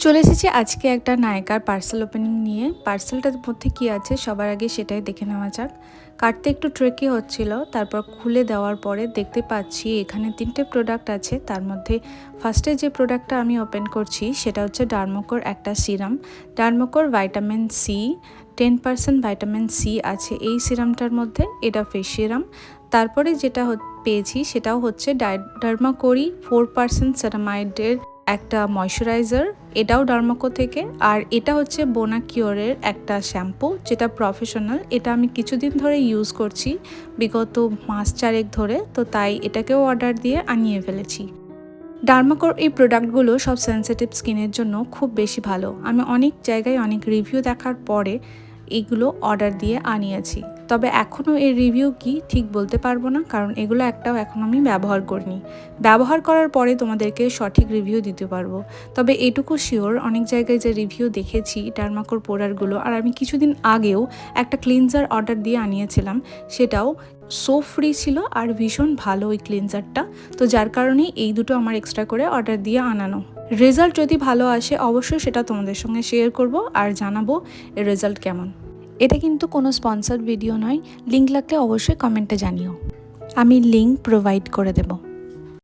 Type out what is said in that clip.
চলে এসেছি আজকে একটা নায়িকার পার্সেল ওপেনিং নিয়ে। পার্সেলটার মধ্যে কি আছে সবার আগে সেটাই দেখে নেওয়া যাক। কাটতে একটু ট্রিকি হচ্ছিল, তারপর খুলে দেওয়ার পরে দেখতে পাচ্ছি এখানে 3টে প্রোডাক্ট আছে। তার মধ্যে ফার্স্টে যে প্রোডাক্টটা আমি ওপেন করছি সেটা হচ্ছে ডার্মোকোর একটা সিরাম। ডার্মোকোর ভাইটামিন সি 10% ভাইটামিন সি আছে এই সিরামটার মধ্যে, এটা ফেস সিরাম। তারপরে যেটা পেয়েছি সেটাও হচ্ছে ডার্মাকোরি 4% সেরামাইডের একটা ময়শ্চারাইজার, এটাও ডার্মাকো থেকে। আর এটা হচ্ছে বোনাকিওরের একটা শ্যাম্পু, যেটা প্রফেশনাল। এটা আমি কিছুদিন ধরে ইউজ করছি, বিগত মাস 4 ধরে, তো তাই এটাকেও অর্ডার দিয়ে আনিয়ে ফেলেছি। ডার্মাকোর এই প্রোডাক্টগুলো সব সেনসিটিভ স্কিনের জন্য খুব বেশি ভালো। আমি অনেক জায়গায় অনেক রিভিউ দেখার পরে এগুলো অর্ডার দিয়ে আনিয়েছি, তবে এখনও এর রিভিউ কি ঠিক বলতে পারবো না, কারণ এগুলো একটাও এখন আমি ব্যবহার করিনি। ব্যবহার করার পরে তোমাদেরকে সঠিক রিভিউ দিতে পারবো। তবে এটুকু শিওর, অনেক জায়গায় যে রিভিউ দেখেছি ডার্মাকোর প্রোডাক্টগুলো, আর আমি কিছুদিন আগেও একটা ক্লিনজার অর্ডার দিয়ে আনিয়েছিলাম, সেটাও সোপ ফ্রি ছিল আর ভীষণ ভালো ওই ক্লিনজারটা। তো যার কারণেই এই দুটো আমার এক্সট্রা করে অর্ডার দিয়ে আনানো। রেজাল্ট যদি ভালো আসে অবশ্যই সেটা তোমাদের সঙ্গে শেয়ার করব আর জানাবো এর রেজাল্ট কেমন। এটা কিন্তু কোনো স্পন্সর্ড ভিডিও নয়, লিঙ্ক লাগলে অবশ্যই কমেন্টে জানিও, আমি লিঙ্ক প্রোভাইড করে দেবো।